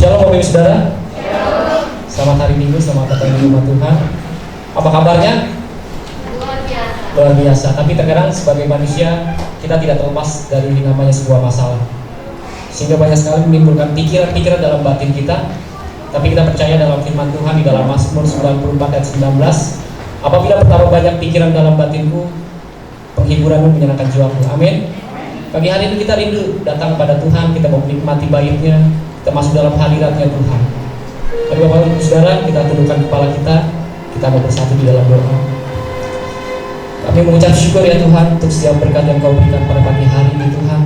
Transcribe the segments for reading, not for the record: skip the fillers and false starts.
Shalom Bapak Ibu Saudara. Selamat hari Minggu, selamat datang di rumah Tuhan. Apa kabarnya? Luar biasa. Tapi terkadang sebagai manusia kita tidak terlepas dari namanya sebuah masalah, sehingga banyak sekali menimbulkan pikiran-pikiran dalam batin kita. Tapi kita percaya dalam firman Tuhan di dalam Mazmur 94 ayat 19, apabila bertambah banyak pikiran dalam batinku, penghiburanmu menyenangkan jiwaku. Amin. Pagi hari ini kita rindu datang kepada Tuhan, kita mau menikmati baitnya, kita masuk dalam hadiratnya Tuhan. Mari Bapak Ibu Saudara, kita tundukkan kepala kita mau bersatu di dalam doa. Kami mengucap syukur ya Tuhan untuk setiap berkat yang Kau berikan pada pagi hari ini Tuhan.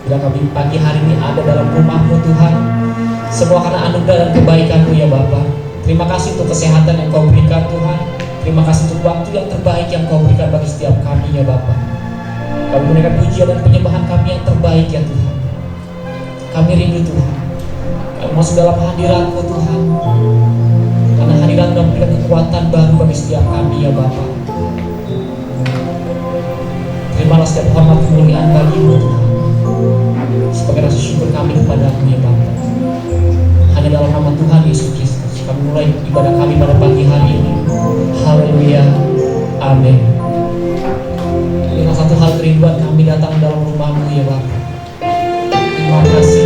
Bila kami pagi hari ini ada dalam rumah-Mu Tuhan, semua karena anugerah dan kebaikan-Mu ya Bapa. Terima kasih untuk kesehatan yang Kau berikan Tuhan. Terima kasih untuk waktu yang terbaik yang Kau berikan bagi setiap kami ya Bapa. Kami memberikan pujian dan penyembahan kami yang terbaik ya Tuhan. Kami rindu Tuhan, kami masuk dalam hadirat-Mu Tuhan, karena hadirat memberikan kekuatan baru bagi setiap kami ya Bapa. Terimalah setiap hormat kemuliaan bagi-Mu Tuhan, sebagai rasa syukur kami kepada-Mu ya Bapa. Hanya dalam nama Tuhan Yesus Kristus kami mulai ibadah kami pada pagi hari ini. Haleluya, amin. Ini satu hal kerinduan kami datang dalam rumah-Mu ya Bapa. Terima kasih.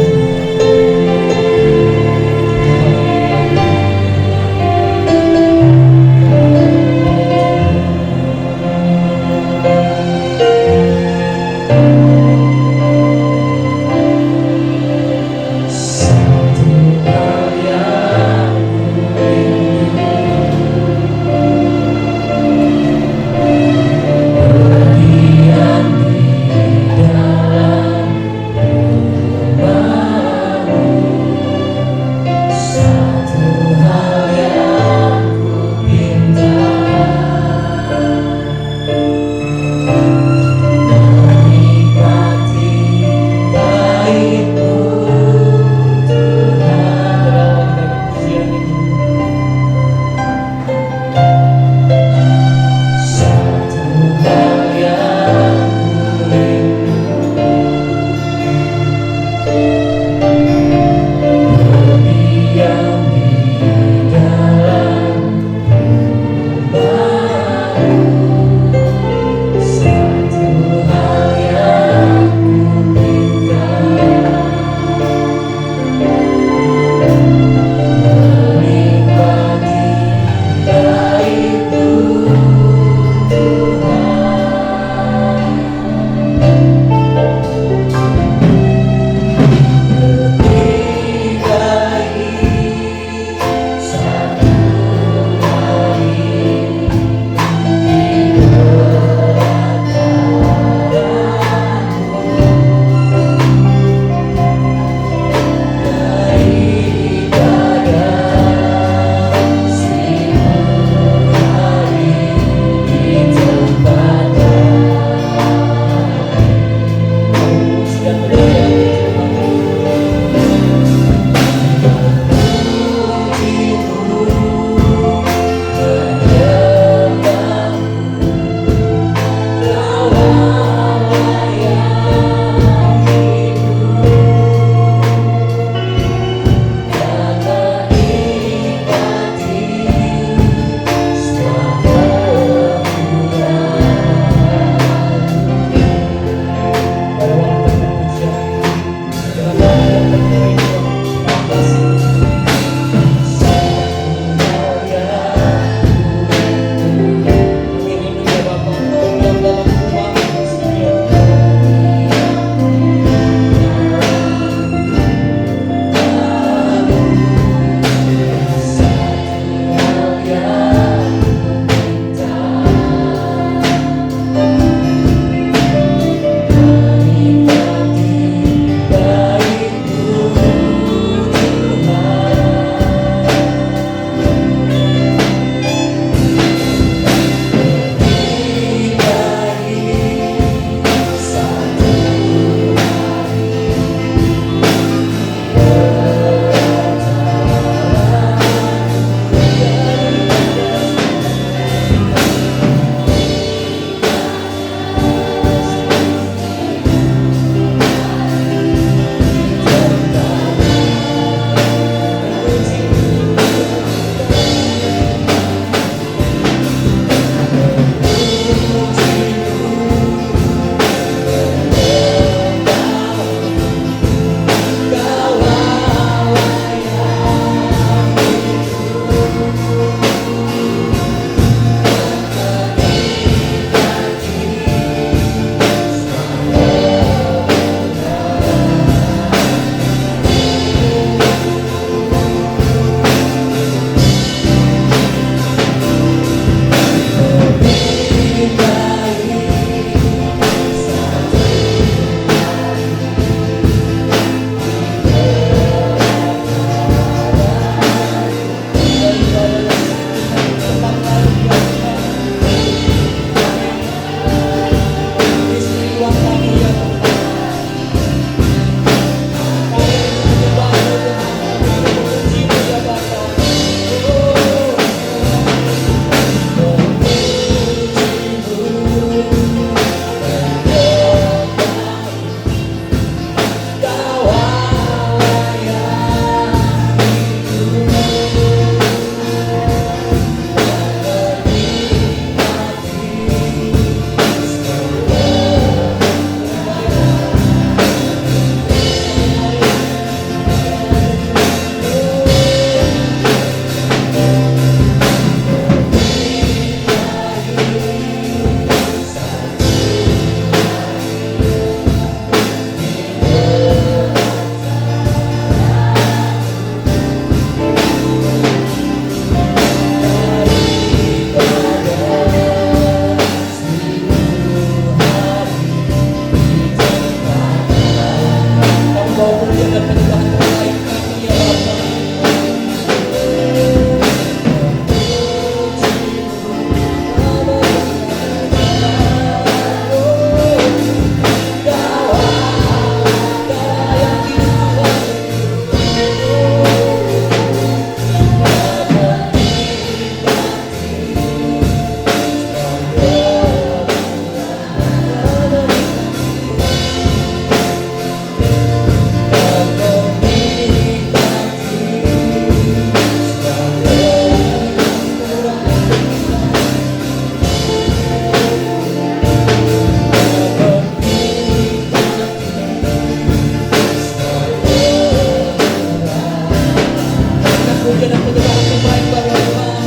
puja dan penyembahan terbaik bagi Tuhan.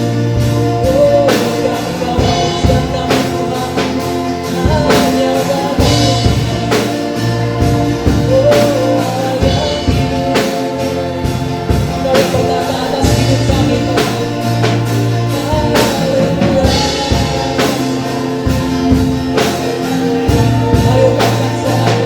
Oh, kami bawa pujian kami Tuhan, hanya bagi Tuhan. Oh, Allah yang hidup, Kau yang bertata atas hidup kami Tuhan. Haleluya. Ayo katakan selalu,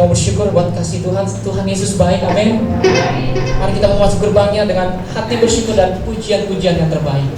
mau bersyukur buat kasih Tuhan. Tuhan Yesus baik, amin. Mari kita mau masuk gerbangnya dengan hati bersyukur dan pujian-pujian yang terbaik.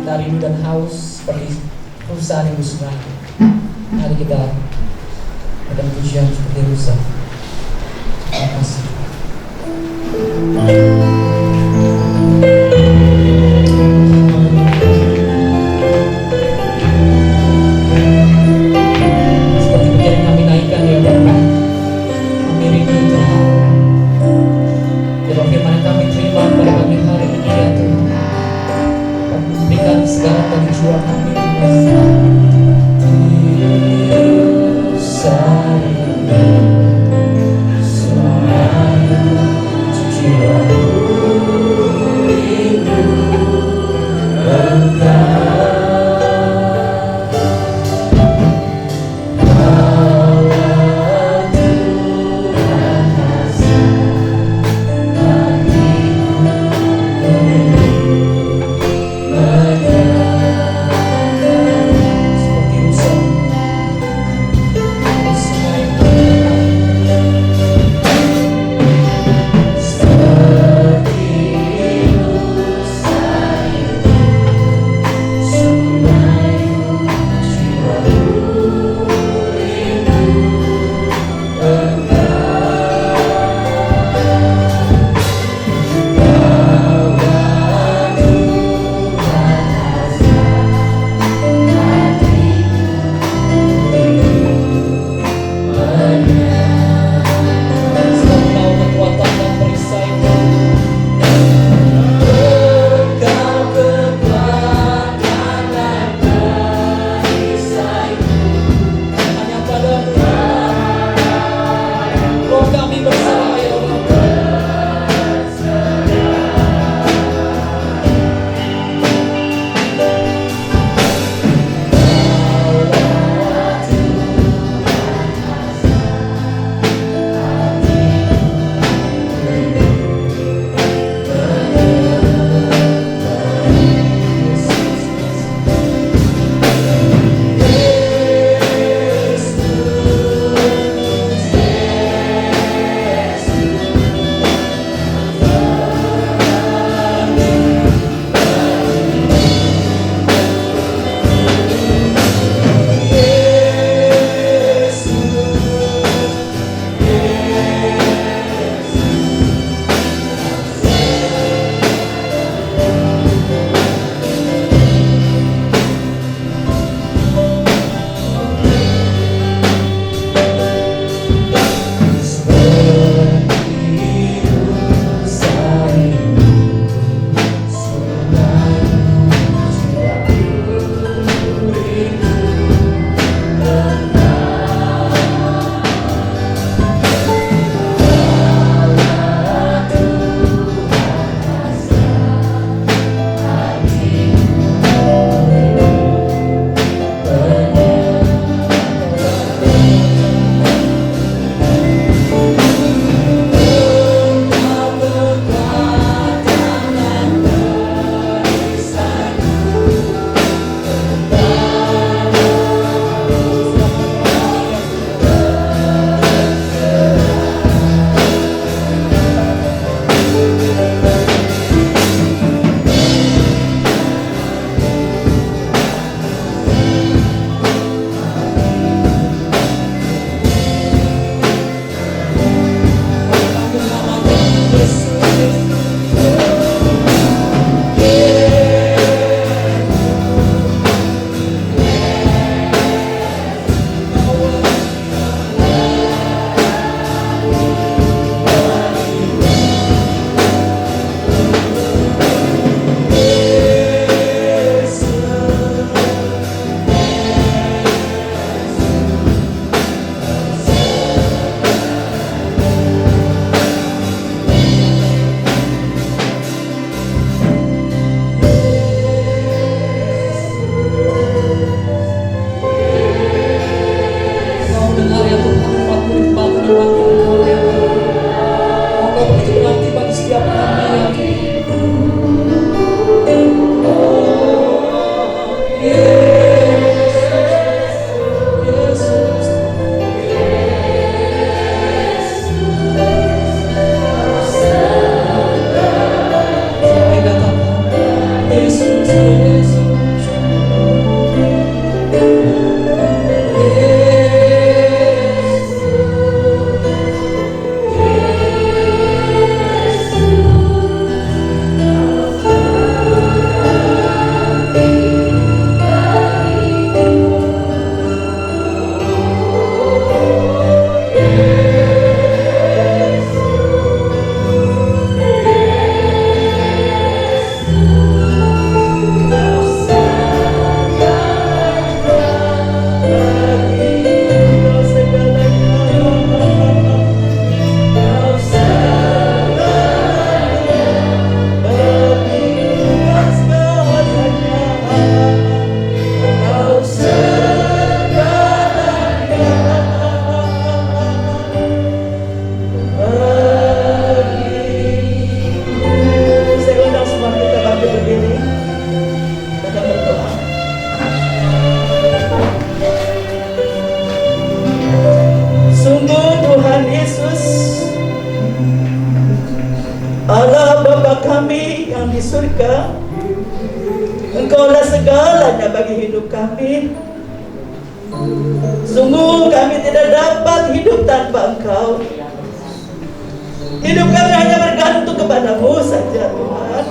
kita rindu dan haus seperti rusa rindu sungai. Mari kita ada pujian seperti rusa. Terima kasih. Seperti pujian yang kami naikkan ya Bapak, kami rindu Tuhan. Biarlah firman yang kami terima pada pagi hari ini ya Tuhan, berikan segala bagi jiwa kami Tuhan. Engkau. Engkaulah segalanya bagi hidup kami. Sungguh kami tidak dapat hidup tanpa Engkau. Hidup kami hanya bergantung kepadamu saja, Tuhan.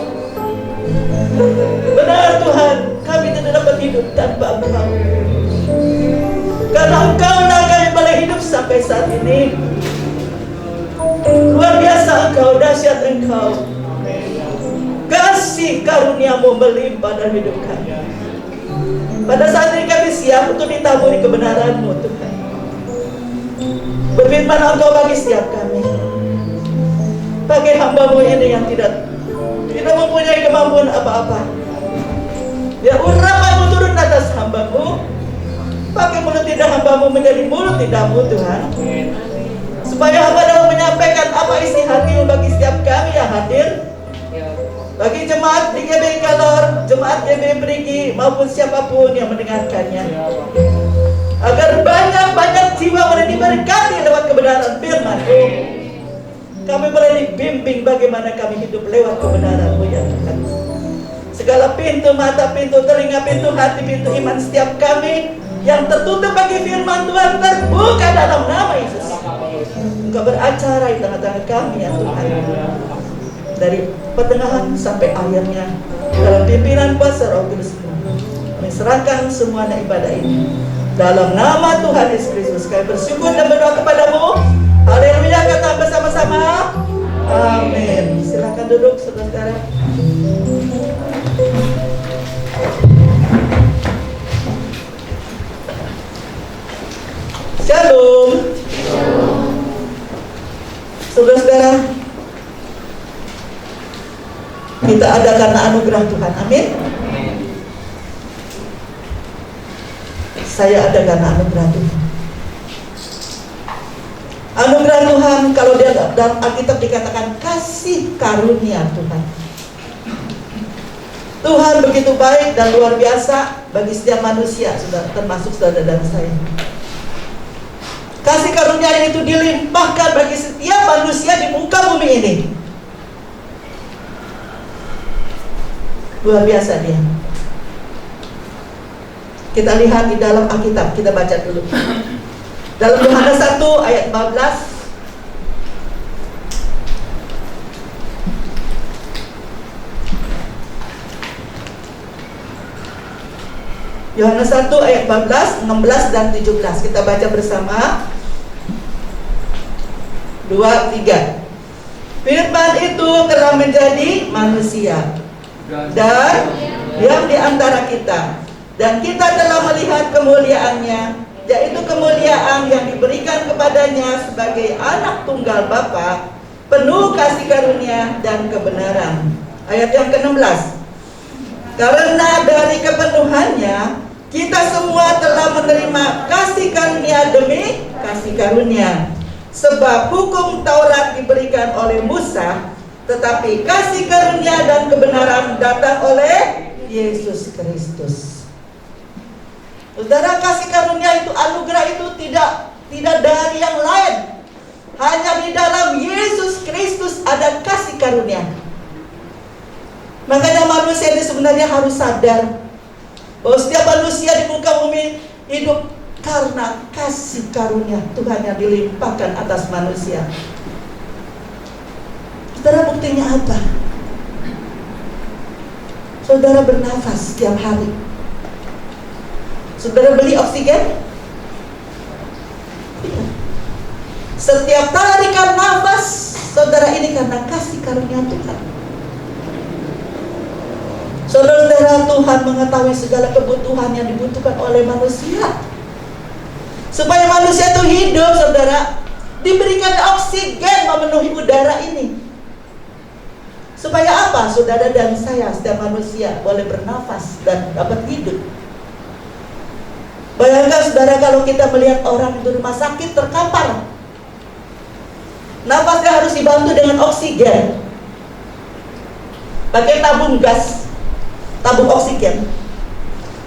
Benar Tuhan, kami tidak dapat hidup tanpa Engkau. Karena Engkaulah kami boleh hidup sampai saat ini. Luar biasa Engkau, dahsyat Engkau. Kasih karuniamu melimpah dalam hidup kami. Pada saat ini kami siap untuk ditaburi kebenaran-Mu, Tuhan. Berfirman Engkau bagi setiap kami. Pakai hamba-Mu ini yang tidak mempunyai kemampuan apa-apa. Biar urapan-Mu turun atas hamba-Mu. Pakai mulut lidah hamba-Mu menjadi mulut lidah-Mu, Tuhan. Supaya hamba dapat menyampaikan apa isi hati-Mu bagi setiap kami yang hadir. Bagi jemaat di GBI Kalor, jemaat GBI Perigi, maupun siapapun yang mendengarkannya. Agar banyak-banyak jiwa boleh diberkati lewat kebenaran firman-Mu. Kami boleh dibimbing bagaimana kami hidup lewat kebenaran-Mu, ya Tuhan. Segala pintu mata, pintu telinga, pintu hati, pintu iman setiap kami yang tertutup bagi firman Tuhan terbuka dalam nama Yesus. Engkau beracara di tengah-tengah kami, ya Tuhan. Dari pertengahan sampai akhirnya dalam pimpinan kuasa Roh Kudus, kami serahkan semuanya ibadah ini dalam nama Tuhan Yesus Kristus. Kami bersyukur dan berdoa kepadamu. Haleluya, kata bersama-sama. Amin. Silakan duduk saudara-saudara. Shalom. Saudara-saudara, kita ada karena anugerah Tuhan. Amin. Saya ada karena anugerah Tuhan. Anugerah Tuhan, kalau dia dalam Alkitab dikatakan kasih karunia Tuhan. Tuhan begitu baik dan luar biasa bagi setiap manusia, termasuk saudara dan saya. Kasih karunia itu dilimpahkan bagi setiap manusia di muka bumi ini. Luar biasa dia. Kita lihat di dalam Alkitab, kita baca dulu. Dalam Yohanes 1 ayat 14. Yohanes 1 ayat 14, 16 dan 17. Kita baca bersama. 2, 3. Firman itu telah menjadi manusia dan diam di antara kita, dan kita telah melihat kemuliaannya, yaitu kemuliaan yang diberikan kepadanya sebagai anak tunggal Bapa, penuh kasih karunia dan kebenaran. Ayat yang ke-16. Karena dari kepenuhannya kita semua telah menerima kasih karunia demi kasih karunia. Sebab hukum Taurat diberikan oleh Musa, tetapi kasih karunia dan kebenaran datang oleh Yesus Kristus. Saudara, kasih karunia itu, anugerah itu tidak dari yang lain. Hanya di dalam Yesus Kristus ada kasih karunia. Makanya manusia ini sebenarnya harus sadar bahwa setiap manusia di muka bumi hidup karena kasih karunia Tuhan yang dilimpahkan atas manusia. Saudara, buktinya apa? Saudara bernafas setiap hari. Saudara beli oksigen? Setiap tarikan nafas saudara ini karena kasih karunia Tuhan. Saudara, Tuhan mengetahui segala kebutuhan yang dibutuhkan oleh manusia. Supaya manusia itu hidup, saudara, diberikan oksigen memenuhi udara ini. Supaya apa? Saudara dan saya, setiap manusia boleh bernafas dan dapat hidup. Bayangkan saudara, kalau kita melihat orang di rumah sakit terkapar, nafasnya harus dibantu dengan oksigen, pakai tabung gas, tabung oksigen.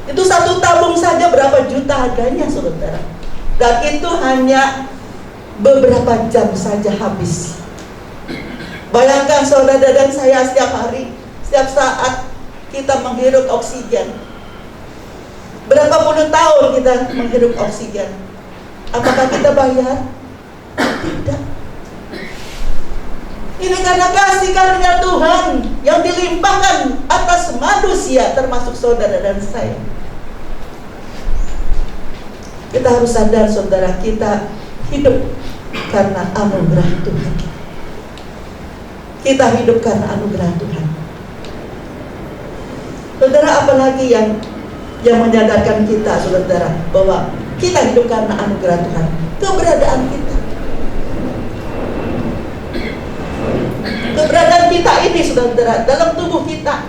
Itu satu tabung saja berapa juta harganya, saudara. Dan itu hanya beberapa jam saja habis. Bayangkan saudara dan saya setiap hari setiap saat kita menghirup oksigen. Berapa puluh tahun kita menghirup oksigen? Apakah kita bayar? Tidak. Ini karena kasih karunia Tuhan yang dilimpahkan atas manusia, termasuk saudara dan saya. Kita harus sadar, saudara, kita hidup karena anugerah Tuhan. Kita hidup karena anugerah Tuhan. Saudara, apalagi yang menyadarkan kita, saudara, bahwa kita hidup karena anugerah Tuhan. Keberadaan kita. Keberadaan kita ini, saudara, dalam tubuh kita.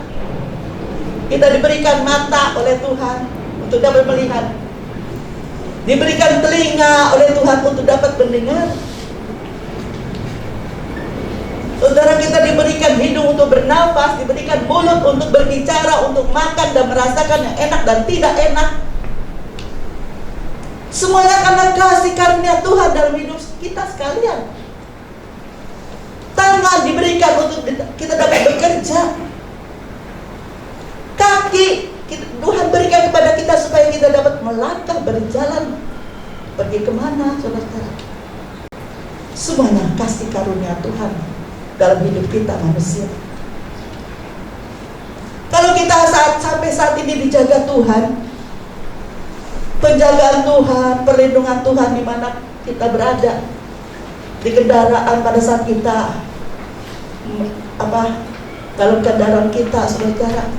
Kita diberikan mata oleh Tuhan untuk dapat melihat. Diberikan telinga oleh Tuhan untuk dapat mendengar. Saudara, kita diberikan hidung untuk bernafas, diberikan mulut untuk berbicara, untuk makan dan merasakan yang enak dan tidak enak. Semuanya karena kasih karunia Tuhan dalam hidup kita sekalian. Tangan diberikan untuk kita dapat bekerja. Kaki Tuhan berikan kepada kita supaya kita dapat melangkah, berjalan. Pergi kemana, saudara? Semuanya kasih karunia Tuhan dalam hidup kita manusia. Kalau kita sampai saat ini dijaga Tuhan, penjagaan Tuhan, perlindungan Tuhan di mana kita berada, di kendaraan pada saat kita dalam kendaraan kita, saudara,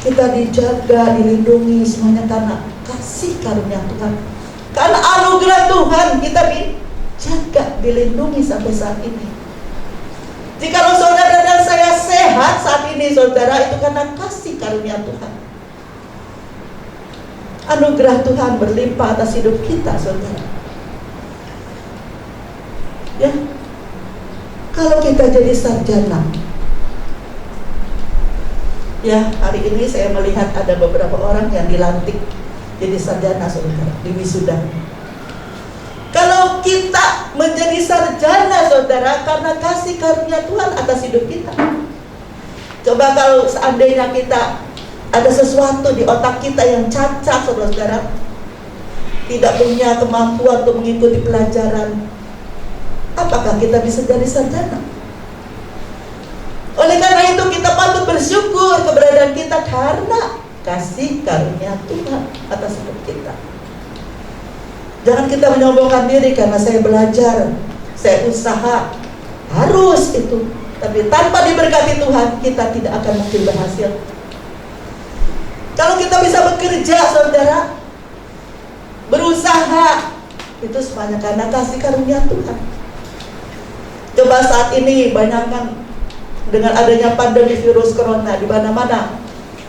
kita dijaga, dilindungi, semuanya karena kasih karunia Tuhan, karena anugerah Tuhan kita dijaga, dilindungi sampai saat ini. Jikalau saudara dan saya sehat saat ini, saudara, itu karena kasih karunia Tuhan. Anugerah Tuhan berlimpah atas hidup kita, saudara. Ya, kalau kita jadi sarjana, ya, hari ini saya melihat ada beberapa orang yang dilantik jadi sarjana, saudara, di wisuda. Kalau kita menjadi sarjana, saudara, karena kasih karunia Tuhan atas hidup kita. Coba kalau seandainya kita ada sesuatu di otak kita yang cacat, saudara, tidak punya kemampuan untuk mengikuti pelajaran, apakah kita bisa jadi sarjana? Oleh karena itu kita patut bersyukur keberadaan kita karena kasih karunia Tuhan atas hidup kita. Jangan kita menyombongkan diri karena saya belajar, saya usaha, harus itu. Tapi tanpa diberkati Tuhan, kita tidak akan mungkin berhasil. Kalau kita bisa bekerja, saudara, berusaha, itu semuanya karena kasih karunia Tuhan. Coba saat ini bayangkan dengan adanya pandemi virus corona di mana-mana,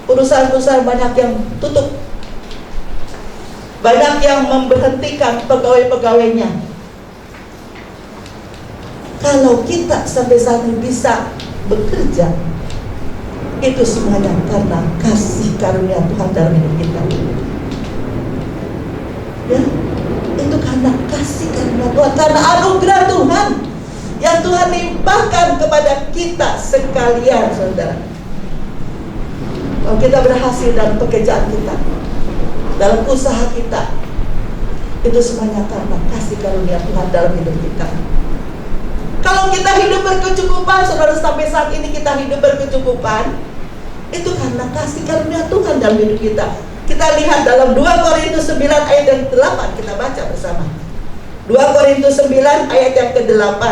perusahaan-perusahaan banyak yang tutup, banyak yang memberhentikan pegawai-pegawainya. Kalau kita sampai saat ini bisa bekerja, itu semuanya karena kasih karunia Tuhan dalam hidup kita. Ya, itu karena kasih karunia Tuhan, karena anugerah Tuhan yang Tuhan limpahkan kepada kita sekalian, saudara. Kalau kita berhasil dalam pekerjaan kita, dalam usaha kita, itu semuanya karena kasih karunia Tuhan dalam hidup kita. Kalau kita hidup berkecukupan, saudara, sampai saat ini kita hidup berkecukupan, itu karena kasih karunia Tuhan dalam hidup kita. Kita lihat dalam 2 Korintus 9 ayat yang 8, kita baca bersama. 2 Korintus 9 ayat yang ke-8.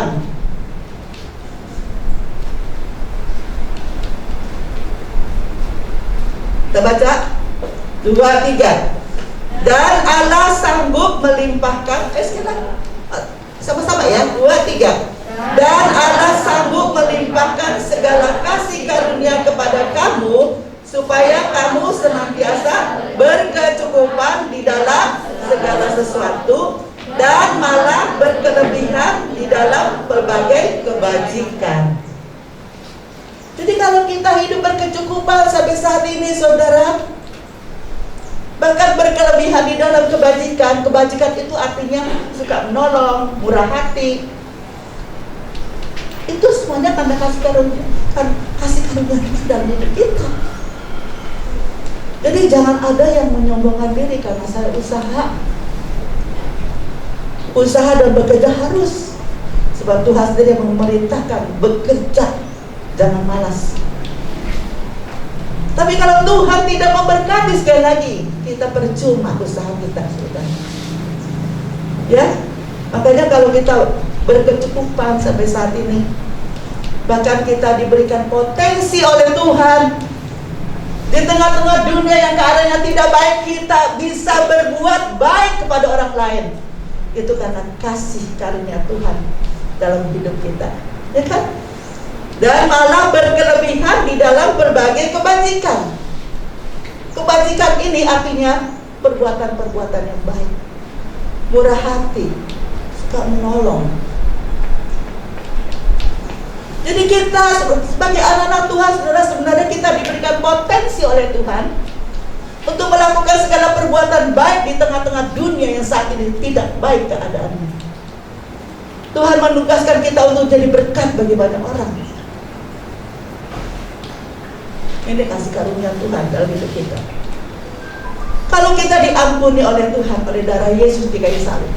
Kita baca 2, 3. Dan Allah sanggup melimpahkan, sama-sama ya, 2, 3. Dan Allah sanggup melimpahkan segala kasih karunia kepada kamu, supaya kamu senantiasa berkecukupan di dalam segala sesuatu, dan malah berkelebihan di dalam berbagai kebajikan. Jadi kalau kita hidup berkecukupan sampai saat ini, saudara, bahkan berkelebihan di dalam kebajikan. Kebajikan itu artinya suka menolong, murah hati. Itu semuanya tanda kasih karunia. kan kasih karunia Tuhan dalam hidup kita. Jadi jangan ada yang menyombongkan diri karena saya usaha dan bekerja harus, sebab Tuhan sendiri yang memerintahkan bekerja, jangan malas. Tapi kalau Tuhan tidak memberkati, sekali lagi kita percuma usaha kita, sudah. Ya, makanya kalau kita berkecukupan sampai saat ini, bahkan kita diberikan potensi oleh Tuhan di tengah-tengah dunia yang keadaannya tidak baik, kita bisa berbuat baik kepada orang lain. Itu karena kasih karunia Tuhan dalam hidup kita, ya kan? Dan malah berkelebihan di dalam berbagai kebajikan. Kebajikan ini artinya perbuatan-perbuatan yang baik, murah hati, suka menolong. Jadi kita sebagai anak-anak Tuhan, saudara, sebenarnya kita diberikan potensi oleh Tuhan untuk melakukan segala perbuatan baik di tengah-tengah dunia yang saat ini tidak baik keadaannya. Tuhan menugaskan kita untuk jadi berkat bagi banyak orang. Ini kasih karunia Tuhan dalam hidup kita. Kalau kita diampuni oleh Tuhan oleh darah Yesus di kayu salib,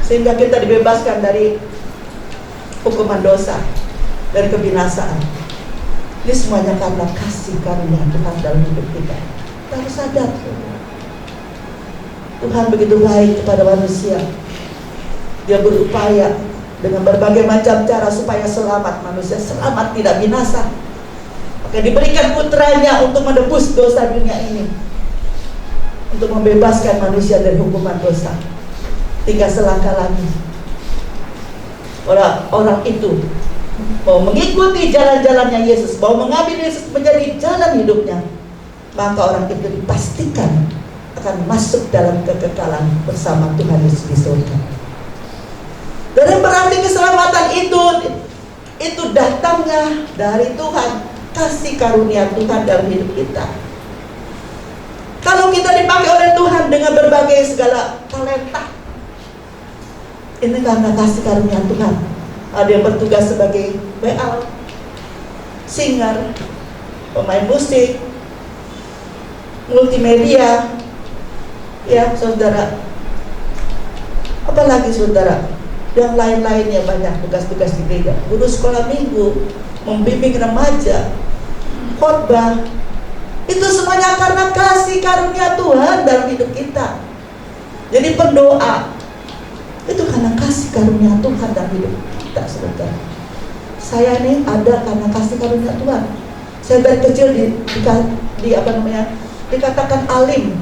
sehingga kita dibebaskan dari hukuman dosa, dari kebinasaan. Ini semuanya karena kasih karunia Tuhan dalam hidup kita. Kita harus sadar, Tuhan begitu baik kepada manusia. Dia berupaya dengan berbagai macam cara supaya selamat, manusia selamat, tidak binasa. Maka diberikan putranya untuk menebus dosa dunia ini, untuk membebaskan manusia dari hukuman dosa. Tinggal selangkah lagi, orang itu mau mengikuti jalan-jalannya Yesus, mau mengambil Yesus menjadi jalan hidupnya, maka orang itu dipastikan akan masuk dalam kekekalan bersama Tuhan Yesus di surga. Dan yang berarti keselamatan itu datangnya dari Tuhan, kasih karunia Tuhan dalam hidup kita. Kalau kita dipakai oleh Tuhan dengan berbagai segala talenta, ini karena kasih karunia Tuhan. Ada yang bertugas sebagai WA, singer, pemain musik, multimedia, ya saudara. Apalagi saudara, yang lain-lainnya banyak tugas-tugas di gereja, guru sekolah minggu, membimbing remaja, khotbah. Itu semuanya karena kasih karunia Tuhan dalam hidup kita. Jadi pendoa itu karena kasih karunia Tuhan dalam hidup kita, saudara. Saya ini ada karena kasih karunia Tuhan. Saya dari kecil dikatakan alim.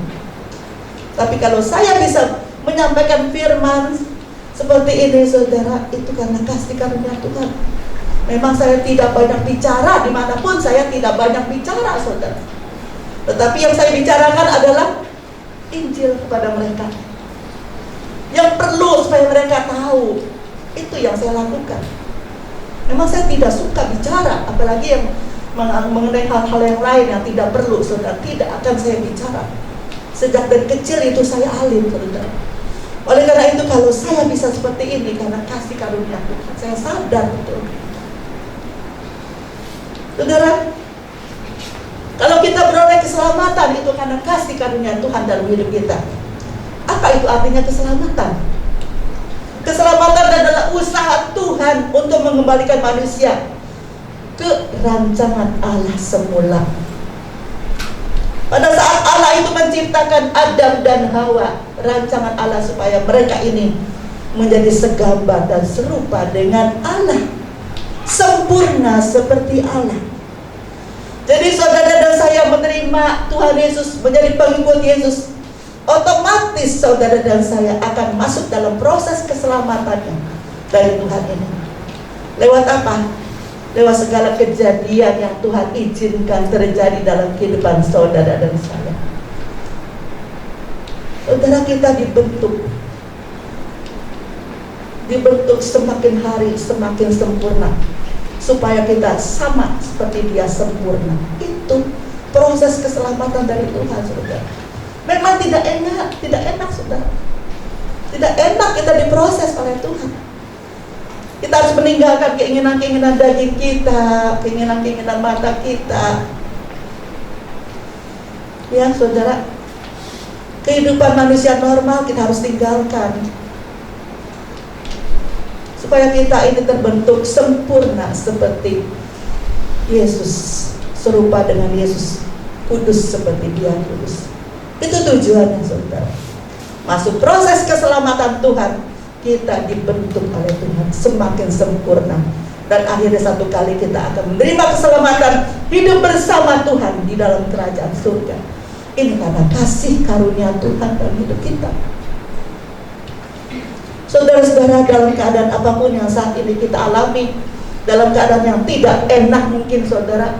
Tapi kalau saya bisa menyampaikan firman seperti ini, saudara, itu karena kasih karunia Tuhan. Memang saya tidak banyak bicara, dimanapun saya tidak banyak bicara, saudara. Tetapi yang saya bicarakan adalah Injil kepada mereka, yang perlu supaya mereka tahu. Itu yang saya lakukan. Memang saya tidak suka bicara, apalagi yang mengenai hal-hal yang lain yang tidak perlu, saudara, tidak akan saya bicara. Sejak dari kecil itu saya alim, saudara. Oleh karena itu, kalau saya bisa seperti ini karena kasih karunia Tuhan, saya sadar betul. Saudara, kalau kita beroleh keselamatan itu karena kasih karunia Tuhan dalam hidup kita. Apa itu artinya keselamatan? Keselamatan adalah usaha Tuhan untuk mengembalikan manusia ke rancangan Allah semula. Pada saat Allah itu menciptakan Adam dan Hawa, rancangan Allah supaya mereka ini menjadi segambar dan serupa dengan Allah, sempurna seperti Allah. Jadi saudara dan saya menerima Tuhan Yesus, menjadi pengikut Yesus, otomatis saudara dan saya akan masuk dalam proses keselamatannya dari Tuhan ini. Lewat apa? Lewat segala kejadian yang Tuhan izinkan terjadi dalam kehidupan saudara dan saya. Saudara, kita dibentuk semakin hari semakin sempurna, supaya kita sama seperti Dia sempurna. Itu proses keselamatan dari Tuhan, saudara. Memang tidak enak, saudara. Tidak enak kita diproses oleh Tuhan. Kita harus meninggalkan keinginan-keinginan daging kita, keinginan-keinginan mata kita. Ya saudara, kehidupan manusia normal kita harus tinggalkan, supaya kita ini terbentuk sempurna seperti Yesus, serupa dengan Yesus, kudus seperti Dia kudus. Itu tujuannya saudara. Masuk proses keselamatan Tuhan, kita dibentuk oleh Tuhan semakin sempurna, dan akhirnya satu kali kita akan menerima keselamatan, hidup bersama Tuhan di dalam kerajaan surga. Ini karena kasih karunia Tuhan dalam hidup kita. Saudara-saudara, dalam keadaan apapun yang saat ini kita alami, dalam keadaan yang tidak enak mungkin saudara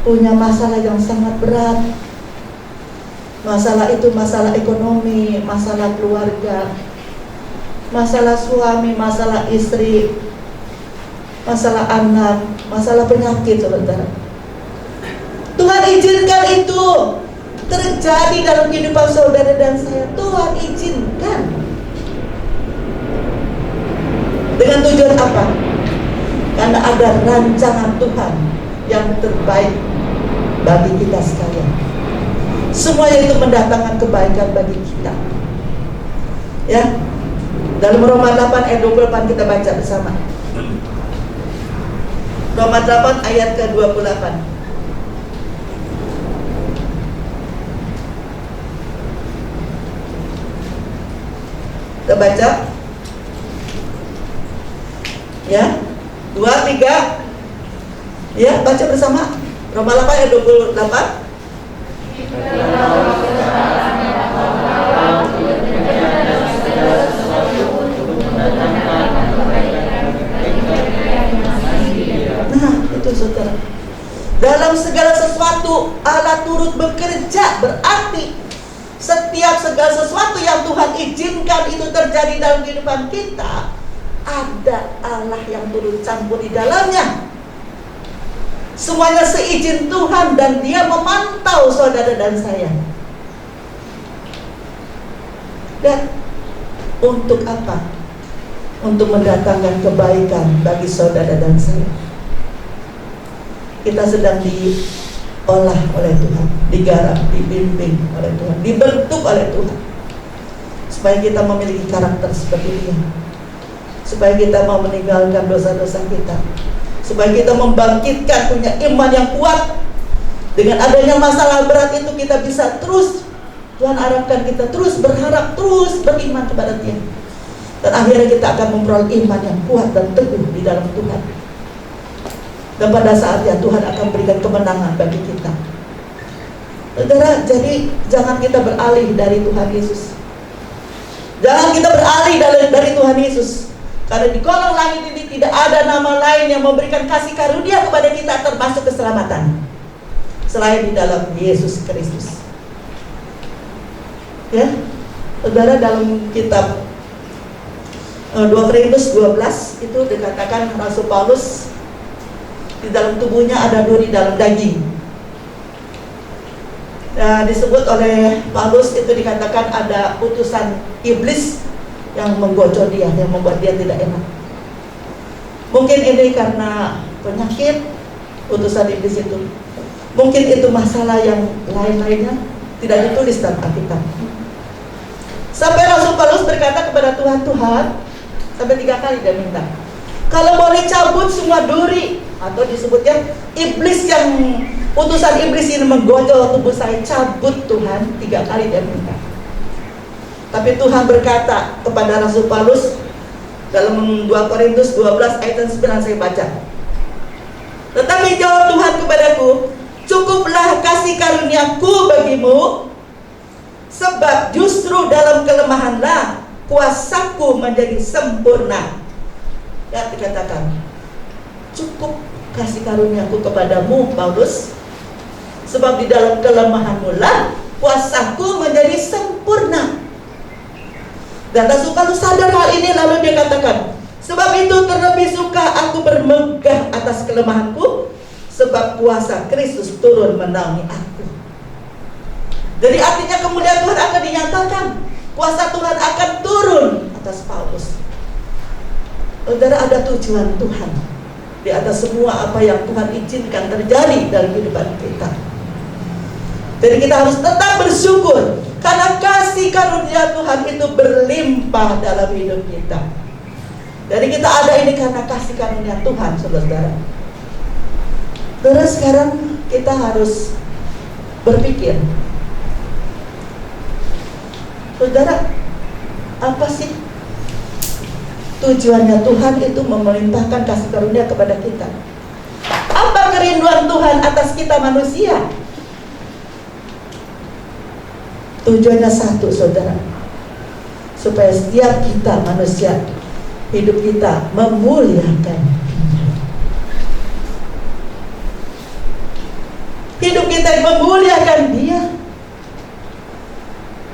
punya masalah yang sangat berat. Masalah itu masalah ekonomi, masalah keluarga, masalah suami, masalah istri, masalah anak, masalah penyakit saudara. Tuhan izinkan itu terjadi dalam kehidupan saudara dan saya. Tuhan izinkan. Dengan tujuan apa? Karena ada rancangan Tuhan yang terbaik bagi kita sekalian. Semuanya itu mendatangkan kebaikan bagi kita. Ya. Dalam Roma 8 ayat 28 kita baca bersama. Roma 8 ayat ke-28. Kita baca. Ya. 2, 3. Ya, baca bersama. Roma 8 ayat 28. Nah, itu saudara. Dalam segala sesuatu Allah turut bekerja, berarti setiap segala sesuatu yang Tuhan izinkan itu terjadi dalam kehidupan kita, ada Allah yang turut campur di dalamnya. Semuanya seizin Tuhan, dan Dia memantau saudara dan saya. Dan untuk apa? Untuk mendatangkan kebaikan bagi saudara dan saya. Kita sedang diolah oleh Tuhan, digarap, dibimbing oleh Tuhan, dibentuk oleh Tuhan, supaya kita memiliki karakter seperti Dia, supaya kita mau meninggalkan dosa-dosa kita, supaya kita membangkitkan, punya iman yang kuat. Dengan adanya masalah berat itu kita bisa terus, Tuhan harapkan kita terus berharap, terus beriman kepada Dia, dan akhirnya kita akan memperoleh iman yang kuat dan teguh di dalam Tuhan. Dan pada saatnya Tuhan akan berikan kemenangan bagi kita. Saudara, jadi jangan kita beralih dari Tuhan Yesus. Jangan kita beralih dari Tuhan Yesus. Karena di kolong langit ini tidak ada nama lain yang memberikan kasih karunia kepada kita, termasuk keselamatan, selain di dalam Yesus Kristus. Ya, saudara, dalam kitab 2 Korintus 12 itu dikatakan Rasul Paulus, di dalam tubuhnya ada duri dalam daging. Nah, disebut oleh Paulus itu dikatakan ada utusan iblis yang menggocok dia, yang membuat dia tidak enak. Mungkin ini karena penyakit utusan iblis itu. Mungkin itu masalah yang lain-lainnya tidak ditulis dalam Alkitab. Sampai Rasul Paulus berkata kepada Tuhan, sampai 3 kali dia minta, kalau boleh cabut semua duri, atau disebutnya iblis, yang utusan iblis ini menggocok tubuh saya, cabut Tuhan. 3 kali dia minta. Tapi Tuhan berkata kepada Rasul Paulus dalam 2 Korintus 12 ayat 9, saya baca. Tetapi jawab Tuhan kepadaku, cukuplah kasih karuniaku bagimu, sebab justru dalam kelemahanlah kuasaku menjadi sempurna. Ya, dikatakan cukup kasih karuniaku kepadamu Paulus, sebab di dalam kelemahanmu lah kuasaku menjadi sempurna. Dan Rasul Paulus sadar hal ini, lalu dia katakan, sebab itu terlebih suka aku bermegah atas kelemahanku, sebab kuasa Kristus turun menaungi aku. Jadi artinya kemuliaan Tuhan akan dinyatakan, kuasa Tuhan akan turun atas Paulus. Saudara, ada tujuan Tuhan di atas semua apa yang Tuhan izinkan terjadi dalam kehidupan kita. Jadi kita harus tetap bersyukur karena kasih karunia Tuhan itu berlimpah dalam hidup kita. Jadi kita ada ini karena kasih karunia Tuhan, saudara. Terus sekarang kita harus berpikir, saudara, apa sih tujuannya Tuhan itu melimpahkan kasih karunia kepada kita? Apa kerinduan Tuhan atas kita manusia? Tujuannya satu, saudara, supaya setiap kita manusia, hidup kita memuliakan Dia. Hidup kita memuliakan Dia.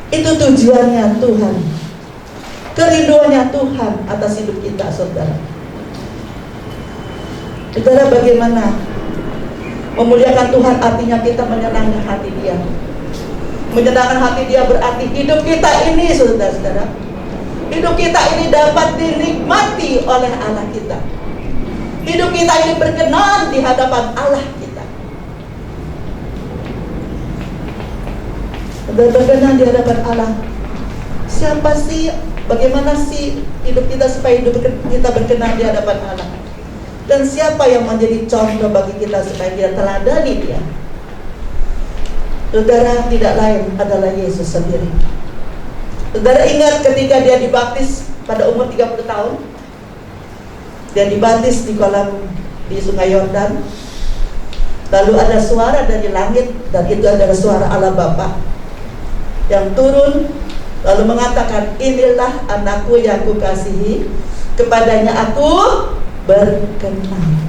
Itu tujuannya Tuhan, kerinduannya Tuhan atas hidup kita, saudara. Saudara, bagaimana memuliakan Tuhan? Artinya kita menyenangkan hati Dia. Menyenangkan hati Dia berarti hidup kita ini, saudara-saudara, hidup kita ini dapat dinikmati oleh Allah kita. Hidup kita ini berkenan di hadapan Allah kita. Berkenan di hadapan Allah. Siapa sih, bagaimana sih hidup kita supaya hidup kita berkenan di hadapan Allah? Dan siapa yang menjadi contoh bagi kita supaya kita teladani Dia? Saudara, tidak lain adalah Yesus sendiri. Saudara ingat ketika Dia dibaptis pada umur 30 tahun. Dia dibaptis di Sungai Yordan. Lalu ada suara dari langit, dan itu adalah suara Allah Bapa yang turun lalu mengatakan, inilah anakku yang kukasihi, kepadanya aku berkenan.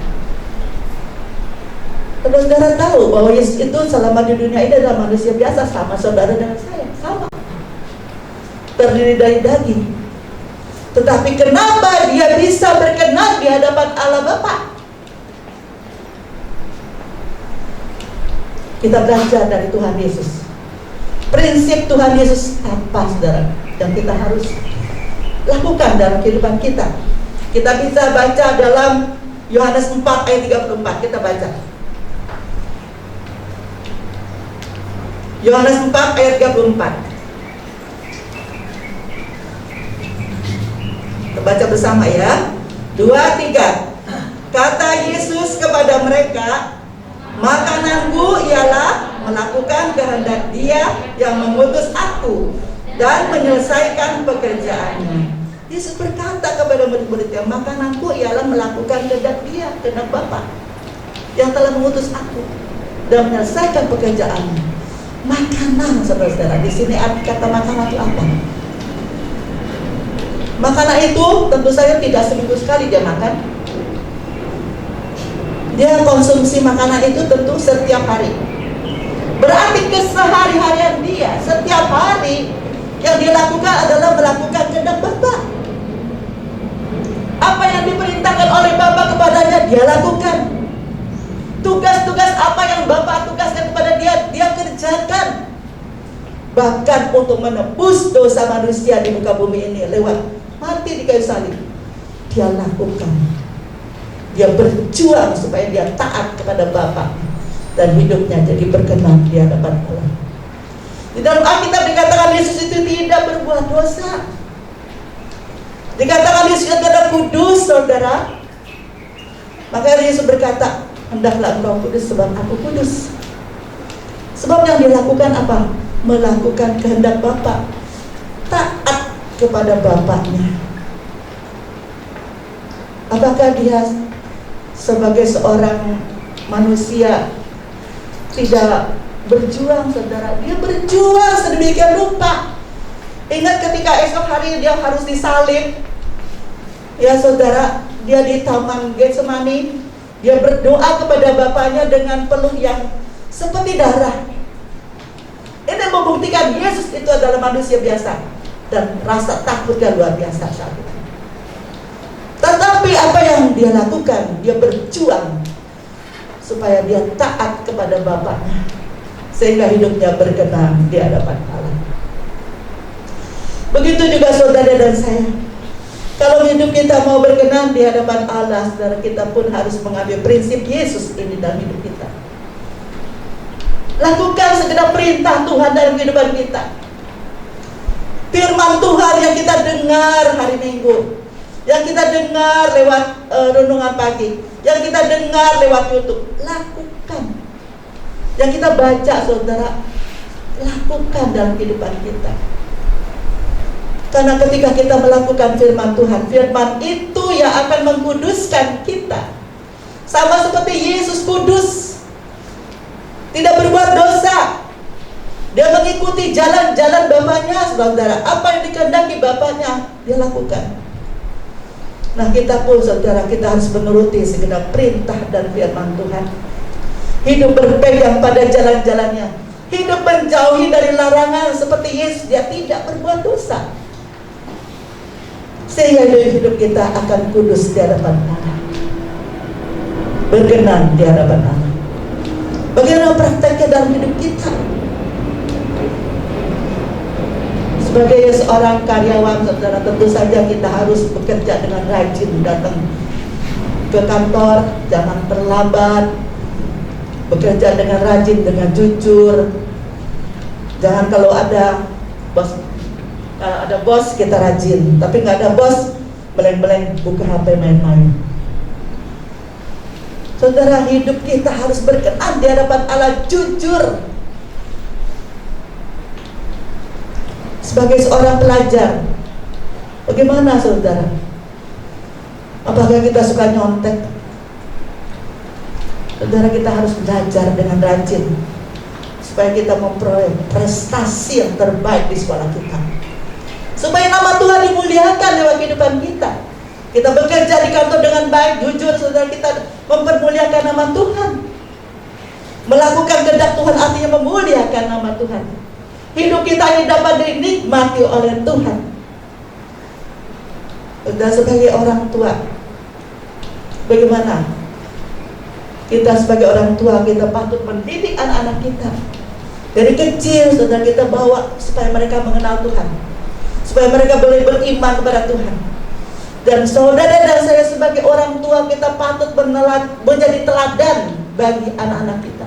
Saudara tahu bahwa Yesus itu selama di dunia ini adalah manusia biasa, sama saudara dan saya, sama, terdiri dari daging. Tetapi kenapa Dia bisa berkenan di hadapan Allah Bapa? Kita belajar dari Tuhan Yesus. Prinsip Tuhan Yesus apa, saudara, yang kita harus lakukan dalam kehidupan kita? Kita bisa baca dalam Yohanes 4 ayat 34. Kita baca Yohanes 4 ayat 34. Kita baca bersama ya. 2, 3. Kata Yesus kepada mereka, makananku ialah melakukan kehendak Dia yang mengutus aku dan menyelesaikan pekerjaannya. Yesus berkata kepada murid-muridnya, makananku ialah melakukan kehendak Dia, kehendak Bapa yang telah mengutus aku dan menyelesaikan pekerjaannya. Makanan, saudara-saudara, di sini arti kata makanan itu apa? Makanan itu tentu saja tidak seminggu sekali Dia makan. Dia konsumsi makanan itu tentu setiap hari. Berarti kesehari-harian Dia setiap hari yang Dia lakukan adalah melakukan kehendak Bapa. Apa yang diperintahkan oleh Bapa kepadanya Dia lakukan. Tugas-tugas apa yang Bapa tugaskan kepada Dia, Dia kerjakan. Bahkan untuk menebus dosa manusia di muka bumi ini lewat mati di kayu salib, Dia lakukan. Dia berjuang supaya Dia taat kepada Bapa dan hidupnya jadi berkenan di hadapan Allah. Di dalam Alkitab dikatakan Yesus itu tidak berbuat dosa. Dikatakan Yesus itu adalah kudus, saudara. Maka Yesus berkata, hendaklah engkau kudus sebab aku kudus. Sebab yang dilakukan apa? Melakukan kehendak Bapa, taat kepada Bapaknya. Apakah Dia sebagai seorang manusia tidak berjuang, saudara? Dia berjuang sedemikian rupa. Ingat ketika esok hari Dia harus disalib, ya saudara, Dia di Taman Getsemani, Dia berdoa kepada Bapaknya dengan peluh yang seperti darah. Ini membuktikan Yesus itu adalah manusia biasa dan rasa takutnya luar biasa saat itu. Tetapi apa yang Dia lakukan? Dia berjuang supaya Dia taat kepada Bapaknya, sehingga hidupnya berkenan di hadapan Allah. Begitu juga saudara dan saya. Kalau hidup kita mau berkenan di hadapan Allah, saudara, kita pun harus mengambil prinsip Yesus ini dalam hidup kita. Lakukan segenap perintah Tuhan dalam kehidupan kita. Firman Tuhan yang kita dengar hari Minggu, yang kita dengar lewat renungan pagi, yang kita dengar lewat YouTube, lakukan. Yang kita baca, saudara, lakukan dalam kehidupan kita. Karena ketika kita melakukan firman Tuhan, firman itu yang akan mengkuduskan kita. Sama seperti Yesus kudus, tidak berbuat dosa. Dia mengikuti jalan-jalan Bapaknya, saudara. Apa yang dikehendaki Bapaknya, dia lakukan. Nah, kita pun, saudara, kita harus menuruti segenap perintah dan firman Tuhan. Hidup berpegang pada jalan-jalannya, hidup menjauhi dari larangan seperti Yesus. Dia tidak berbuat dosa, sehingga hidup kita akan kudus di hadapan Allah, berkenan di hadapan Allah. Bagaimana prakteknya dalam hidup kita? Sebagai seorang karyawan, saudara, tentu saja kita harus bekerja dengan rajin, datang ke kantor, jangan terlambat, bekerja dengan rajin, dengan jujur. Jangan kalau ada bos kita rajin, tapi nggak ada bos beleng-beleng buka HP main-main. Saudara, hidup kita harus berkenan di hadapan Allah, jujur. Sebagai seorang pelajar, bagaimana, saudara? Apakah kita suka nyontek? Saudara, kita harus belajar dengan rajin supaya kita memperoleh prestasi yang terbaik di sekolah kita, supaya nama Tuhan dimuliakan lewat kehidupan kita. Kita bekerja di kantor dengan baik, jujur, saudara, kita mempermuliakan nama Tuhan. Melakukan kehendak Tuhan artinya memuliakan nama Tuhan. Hidup kita ini dapat dinikmati oleh Tuhan. Saudara, sebagai orang tua, bagaimana? Kita sebagai orang tua, kita patut mendidik anak-anak kita. Dari kecil, saudara, kita bawa supaya mereka mengenal Tuhan, supaya mereka boleh beriman kepada Tuhan. Dan saudara dan saya sebagai orang tua, kita patut menjadi teladan bagi anak-anak kita.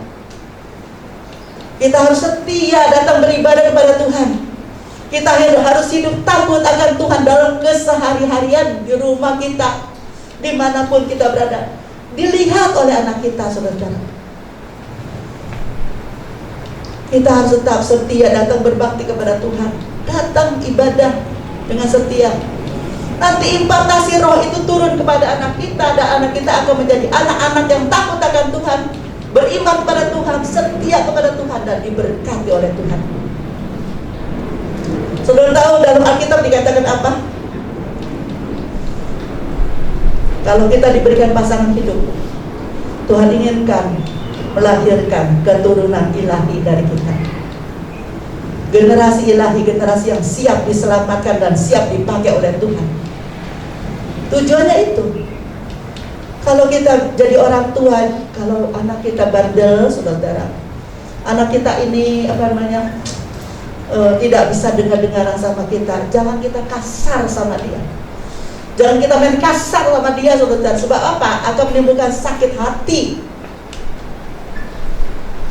Kita harus setia datang beribadah kepada Tuhan. Kita harus hidup takut akan Tuhan dalam kesehari-harian di rumah kita, dimanapun kita berada. Dilihat oleh anak kita, saudara. Kita harus tetap setia datang berbakti kepada Tuhan, datang ibadah dengan setia. Nanti impartasi roh itu turun kepada anak kita, dan anak kita akan menjadi anak-anak yang takut akan Tuhan, beriman kepada Tuhan, setia kepada Tuhan, dan diberkati oleh Tuhan. Saudara tahu dalam Alkitab dikatakan apa? Kalau kita diberikan pasangan hidup, Tuhan inginkan melahirkan keturunan ilahi dari kita. Generasi ilahi, generasi yang siap diselamatkan dan siap dipakai oleh Tuhan. Tujuannya itu. Kalau kita jadi orang tua, kalau anak kita bandel, saudara, anak kita ini tidak bisa dengar-dengaran sama kita, jangan kita kasar sama dia. Jangan kita main kasar sama dia, saudara. Sebab apa? Akan menimbulkan sakit hati.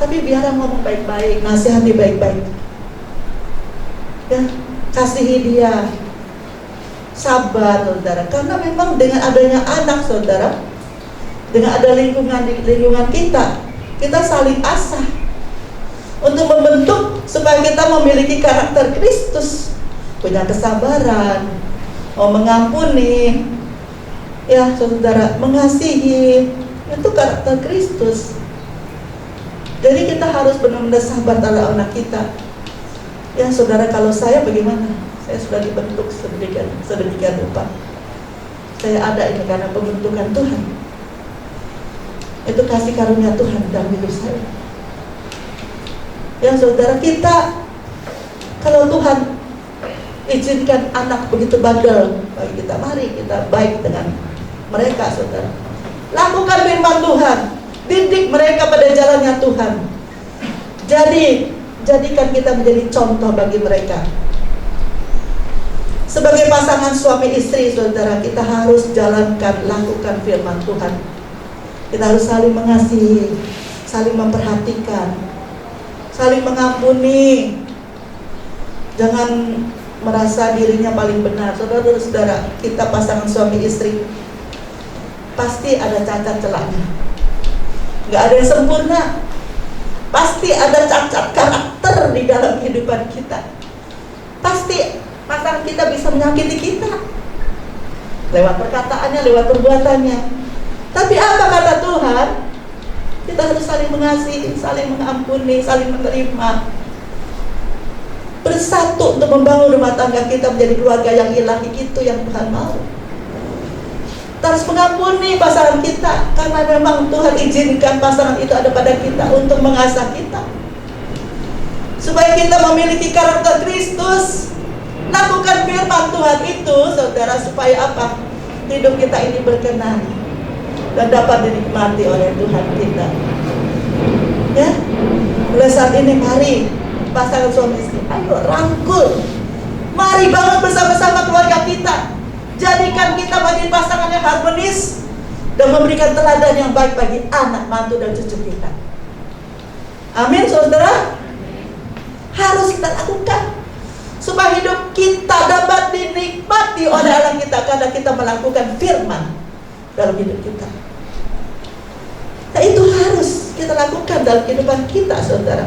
Tapi biar ngomong baik-baik, nasihati baik-baik. Ya, kasihi dia, sabar, saudara. Karena memang dengan adanya anak, saudara, dengan ada lingkungan kita, kita saling asah untuk membentuk supaya kita memiliki karakter Kristus, punya kesabaran, mau mengampuni, ya saudara, mengasihi, itu karakter Kristus. Jadi kita harus benar-benar sabar terhadap anak kita. Ya saudara, kalau saya bagaimana? Saya sudah dibentuk sedemikian rupa. Saya ada ini karena pembentukan Tuhan. Itu kasih karunia Tuhan dalam hidup saya. Ya saudara, kita kalau Tuhan izinkan anak begitu bandel bagi kita, mari kita baik dengan mereka, saudara. Lakukan firman Tuhan, didik mereka pada jalannya Tuhan. Jadikan kita menjadi contoh bagi mereka. Sebagai pasangan suami istri, saudara, kita harus lakukan firman Tuhan. Kita harus saling mengasihi, saling memperhatikan, saling mengampuni. Jangan merasa dirinya paling benar. Saudara-saudara, kita pasangan suami istri pasti ada cacat celahnya. Gak ada yang sempurna. Pasti ada cacat karakter di dalam kehidupan kita. Pasti pasangan kita bisa menyakiti kita lewat perkataannya, lewat perbuatannya. Tapi apa kata Tuhan? Kita harus saling mengasihi, saling mengampuni, saling menerima, bersatu untuk membangun rumah tangga kita menjadi keluarga yang ilahi. Itu yang Tuhan mau. Kita harus mengampuni pasangan kita, karena memang Tuhan izinkan pasangan itu ada pada kita untuk mengasah kita, supaya kita memiliki karakter Kristus. Lakukan firman Tuhan itu, saudara, supaya apa? Hidup kita ini berkenan dan dapat dinikmati oleh Tuhan kita. Ya, mulai saat ini mari pasangan suami istri, ayo rangkul, mari bangun bersama-sama keluarga kita. Jadikan kita menjadi pasangan yang harmonis dan memberikan teladan yang baik bagi anak, mantu, dan cucu kita. Amin, saudara. Harus kita lakukan supaya hidup kita dapat dinikmati oleh Allah kita, karena kita melakukan firman dalam hidup kita. Nah, itu harus kita lakukan dalam kehidupan kita, saudara.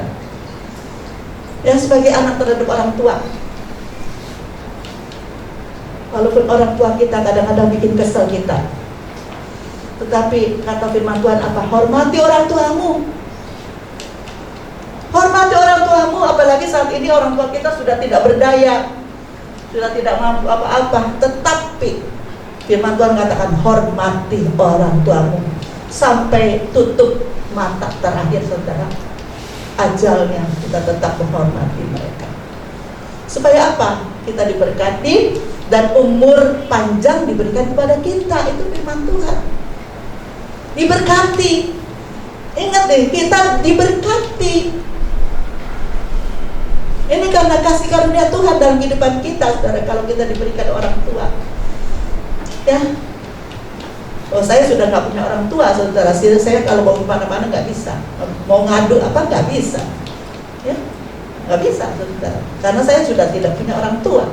Yang sebagai anak terhadap orang tua, walaupun orang tua kita kadang-kadang bikin kesel kita, tetapi kata firman Tuhan apa? Hormati orang tuamu. Hormati orang tuamu, apalagi saat ini orang tua kita sudah tidak berdaya, sudah tidak mampu apa-apa. Tetapi firman Tuhan katakan hormati orang tuamu sampai tutup mata terakhir, saudara. Ajalnya kita tetap menghormati mereka. Supaya apa? Kita diberkati dan umur panjang diberikan kepada kita. Itu firman Tuhan. Diberkati. Ingat deh, kita diberkati. Ini karena kasih karunia Tuhan dalam kehidupan kita, saudara. Kalau kita diberikan orang tua, ya. Oh, saya sudah nggak punya orang tua, saudara. Saya kalau mau kemana-mana nggak bisa. Mau ngadu apa nggak bisa, ya, nggak bisa, saudara. Karena saya sudah tidak punya orang tua.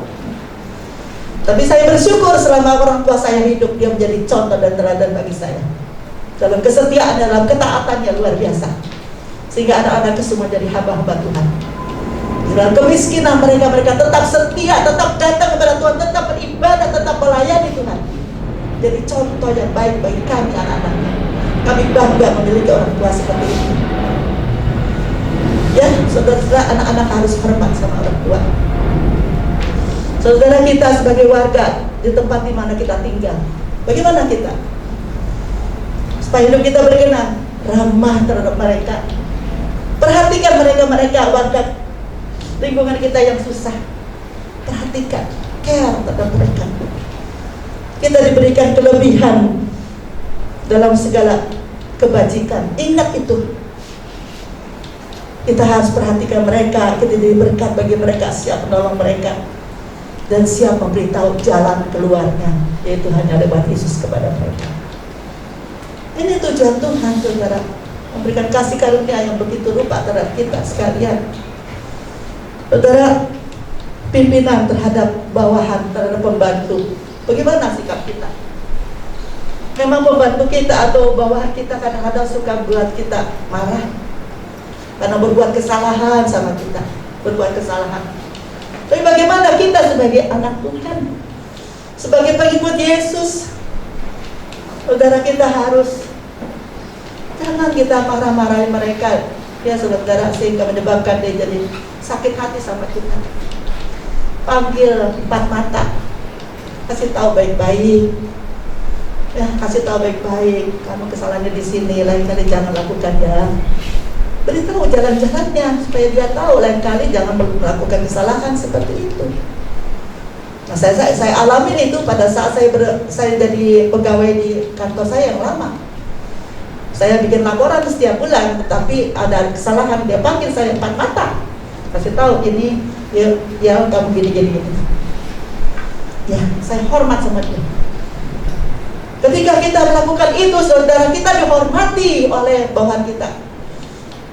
Tapi saya bersyukur selama orang tua saya hidup, dia menjadi contoh dan teladan bagi saya. Dalam kesetiaan, dalam ketaatannya luar biasa. Sehingga anak-anaknya semua jadi hamba-hamba Tuhan. Dalam kemiskinan mereka tetap setia, tetap datang kepada Tuhan, tetap beribadah, tetap melayani Tuhan. Jadi contoh yang baik bagi kami anak-anaknya. Kami bangga memiliki orang tua seperti itu. Ya, saudara-saudara, anak-anak harus hormat sama orang tua. Saudara, kita sebagai warga di tempat di mana kita tinggal, bagaimana kita? Supaya hidup kita berkenan, ramah terhadap mereka. Perhatikan mereka warga lingkungan kita yang susah. Perhatikan, care terhadap mereka. Kita diberikan kelebihan dalam segala kebajikan. Ingat itu. Kita harus perhatikan mereka. Kita jadi berkat bagi mereka, siap menolong mereka, dan siap memberitahu jalan keluarnya, yaitu hanya lewat Yesus kepada mereka. Ini tujuan Tuhan, saudara, memberikan kasih karunia yang begitu rupa terhadap kita sekalian. Saudara, pimpinan terhadap bawahan, terhadap pembantu, bagaimana sikap kita? Memang pembantu kita atau bawahan kita kadang-kadang suka buat kita marah karena berbuat kesalahan sama kita, berbuat kesalahan. Tapi bagaimana kita sebagai anak Tuhan, sebagai pengikut Yesus, saudara, kita harus jangan kita marah-marahin mereka, ya saudara, sehingga menyebabkan dia jadi sakit hati sama kita. Panggil empat mata, kasih tahu baik-baik, ya, kasih tahu baik-baik, kamu kesalahannya di sini, lain kali jangan lakukan, ya. Beritahu jalan-jalannya supaya dia tahu, lain kali jangan melakukan kesalahan seperti itu. Nah, saya alami itu pada saat saya jadi pegawai di kantor saya yang lama. Saya bikin laporan setiap bulan, tetapi ada kesalahan, dia panggil saya empat mata, kasih tahu ini, ya kamu gini. Ya, saya hormat sama dia. Ketika kita melakukan itu, saudara, kita dihormati oleh bawahan kita.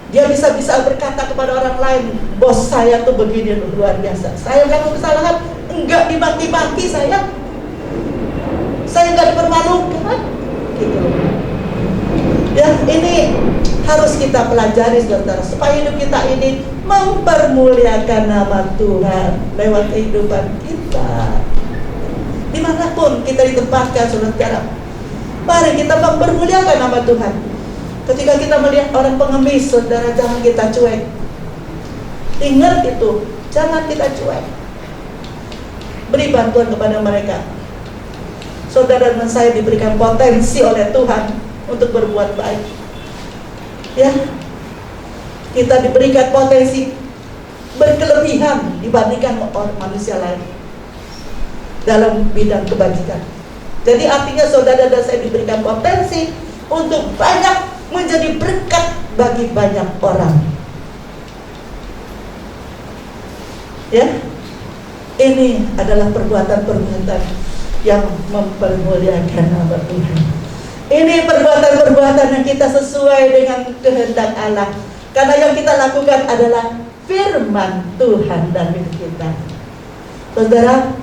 Dia bisa berkata kepada orang lain, bos saya tuh begini luar biasa. Saya melakukan kesalahan, enggak dimaki-maki saya enggak dipermalukan, gitu. Ya, ini harus kita pelajari, saudara, supaya hidup kita ini mempermuliakan nama Tuhan lewat kehidupan kita. Dimanapun kita ditempatkan, saudara, mari kita mempermuliakan nama Tuhan. Ketika kita melihat orang pengemis, saudara, jangan kita cuek. Ingat itu, jangan kita cuek. Beri bantuan kepada mereka. Saudara dan saya diberikan potensi oleh Tuhan untuk berbuat baik. Ya, kita diberikan potensi berkelebihan dibandingkan orang manusia lain dalam bidang kebajikan. Jadi artinya saudara dan saya diberikan potensi untuk banyak menjadi berkat bagi banyak orang. Ya, ini adalah perbuatan-perbuatan yang mempermuliakan nama Tuhan. Ini perbuatan-perbuatan yang kita sesuai dengan kehendak Allah. Karena yang kita lakukan adalah firman Tuhan dalam hidup kita. Saudara,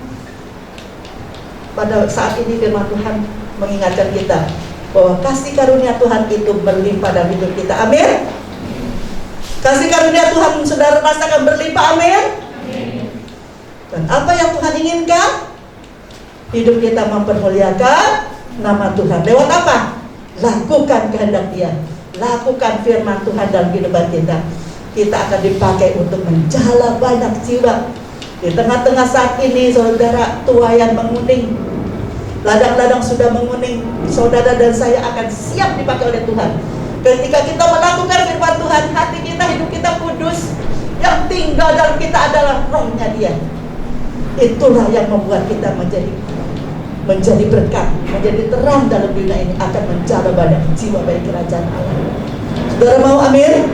pada saat ini firman Tuhan mengingatkan kita bahwa kasih karunia Tuhan itu berlimpah dalam hidup kita. Amin. Kasih karunia Tuhan saudara rasakan berlimpah. Amin. Dan apa yang Tuhan inginkan? Hidup kita mempermuliakan nama Tuhan. Lewat apa? Lakukan kehendak Dia. Lakukan firman Tuhan dalam kehidupan kita. Kita akan dipakai untuk menjala banyak jiwa. Di tengah-tengah saat ini, saudara, tuayan menguning, ladang-ladang sudah menguning. Saudara dan saya akan siap dipakai oleh Tuhan. Ketika kita melakukan firman Tuhan, hati kita, hidup kita kudus. Yang tinggal dalam kita adalah rohnya Dia. Itulah yang membuat kita menjadi berkat, menjadi terang dalam dunia ini, akan menjala banyak jiwa bagi kerajaan Allah. Saudara mau amin?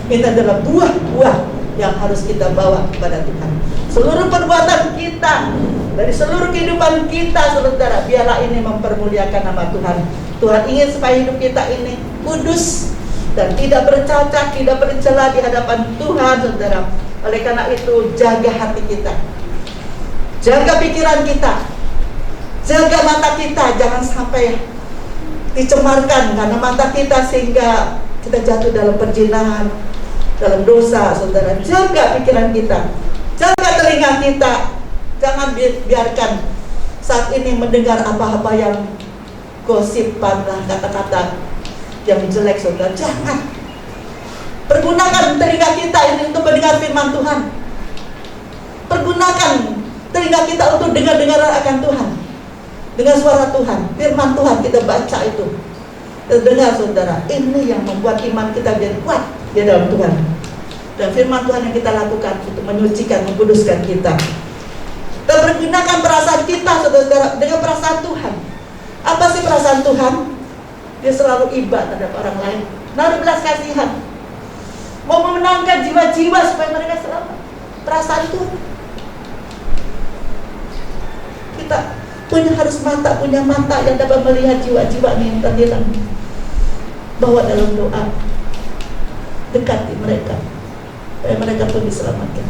Ini adalah buah-buah yang harus kita bawa kepada Tuhan. Seluruh perbuatan kita, dari seluruh kehidupan kita, saudara, biarlah ini mempermuliakan nama Tuhan. Tuhan ingin supaya hidup kita ini kudus dan tidak bercacat, tidak bercela di hadapan Tuhan, saudara. Oleh karena itu, jaga hati kita, jaga pikiran kita, jaga mata kita, jangan sampai dicemarkan karena mata kita sehingga kita jatuh dalam perzinahan, dalam dosa, saudara. Jaga pikiran kita, jaga telinga kita, jangan biarkan saat ini mendengar apa-apa yang gosipan, kata-kata yang jelek, saudara. Jangan. Pergunakan telinga kita ini untuk mendengar firman Tuhan. Pergunakan telinga kita untuk dengar akan Tuhan, dengan suara Tuhan, firman Tuhan kita baca itu. Dengar, saudara, ini yang membuat iman kita jadi kuat di dalam Tuhan. Dan firman Tuhan yang kita lakukan untuk menyucikan, mengkuduskan kita. Dan pergunakan perasaan kita, saudara, dengan perasaan Tuhan. Apa sih perasaan Tuhan? Dia selalu iba terhadap orang lain, naruh belas kasihan, mau memenangkan jiwa-jiwa supaya mereka selamat. Perasaan Tuhan. Kita punya mata yang dapat melihat jiwa-jiwa yang terhilang. Bawa dalam doa, dekati mereka supaya mereka pun diselamatkan.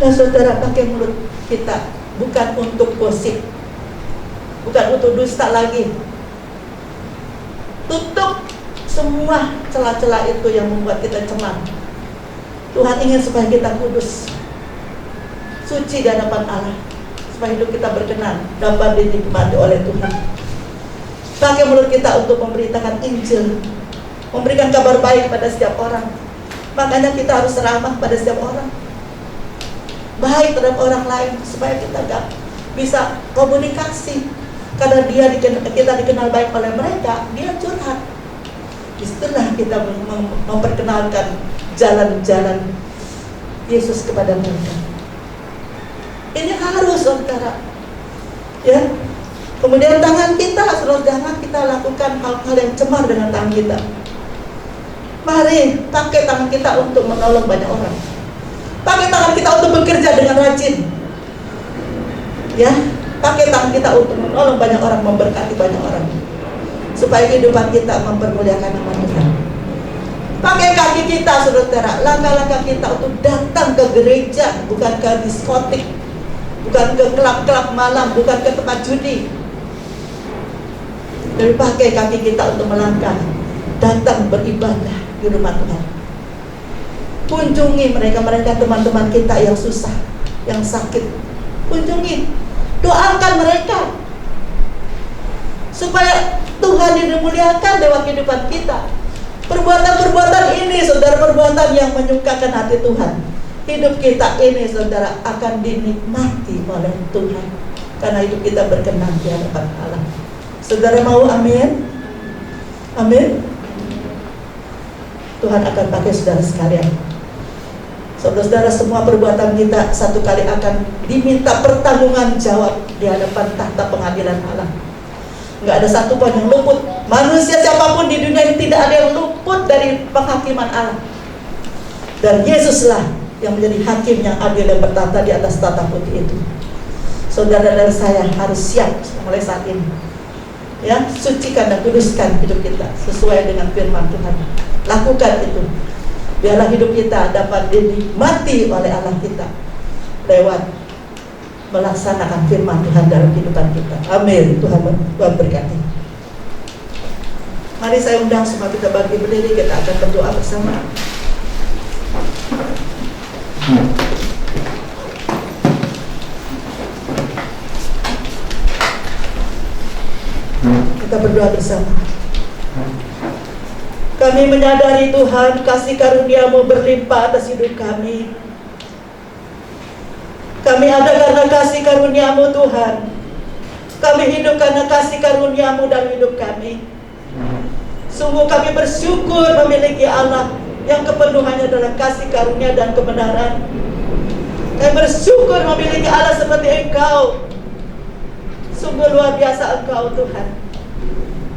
Dan saudara, pakai mulut kita bukan untuk gosip, bukan untuk dusta lagi. Tutup semua celah-celah itu yang membuat kita cemar. Tuhan ingin supaya kita kudus, suci di hadapan Allah, supaya hidup kita berkenan, dapat dinikmati oleh Tuhan. Pakai mulut kita untuk memberitakan Injil, memberikan kabar baik pada setiap orang. Makanya kita harus ramah pada setiap orang, baik terhadap orang lain, supaya kita bisa komunikasi. Karena kita dikenal baik oleh mereka, dia curhat. Disitulah kita memperkenalkan jalan-jalan Yesus kepada mereka. Ini harus, saudara, ya. Kemudian tangan kita, saudara, jangan kita lakukan hal-hal yang cemar dengan tangan kita. Mari pakai tangan kita untuk menolong banyak orang. Pakai tangan kita untuk bekerja dengan rajin. Ya, pakai tangan kita untuk menolong banyak orang, memberkati banyak orang, supaya kehidupan kita mempermuliakan nama Tuhan. Pakai kaki kita, saudara, langkah-langkah kita untuk datang ke gereja, bukan ke diskotik, bukan ke klub-klub malam, bukan ke tempat judi. Jadi pakai kaki kita untuk melangkah, datang beribadah di rumah Tuhan. Kunjungi mereka teman-teman kita yang susah, yang sakit. Kunjungi, doakan mereka supaya Tuhan dimuliakan lewat kehidupan kita. Perbuatan-perbuatan ini, saudara, perbuatan yang menyukakan hati Tuhan. Hidup kita ini, saudara, akan dinikmati oleh Tuhan, karena hidup kita berkenan di hadapan Allah. Saudara mau amin? Amin. Tuhan akan pakai saudara sekalian. Saudara-saudara, semua perbuatan kita satu kali akan diminta pertanggungan jawab di hadapan tahta pengadilan Allah. Nggak ada satu pun yang luput. Manusia siapapun di dunia ini tidak ada yang luput dari penghakiman Allah. Dan Yesuslah yang menjadi hakim yang adil dan bertata di atas tata putih itu. Saudara dan saya harus siap mulai saat ini. Ya, sucikan dan kuduskan hidup kita sesuai dengan firman Tuhan. Lakukan itu. Biarlah hidup kita dapat dinikmati oleh Allah kita lewat melaksanakan firman Tuhan dalam kehidupan kita. Amin. Tuhan berkati. Mari saya undang semua kita bagi berdiri, kita akan berdoa bersama. Kita berdoa bersama. Kami menyadari Tuhan, kasih karunia-Mu berlimpah atas hidup kami. Kami ada karena kasih karunia-Mu Tuhan. Kami hidup karena kasih karunia-Mu dalam hidup kami. Sungguh kami bersyukur memiliki Allah yang kepenuhannya adalah kasih karunia dan kebenaran. Kami bersyukur memiliki Allah seperti Engkau. Sungguh luar biasa Engkau Tuhan.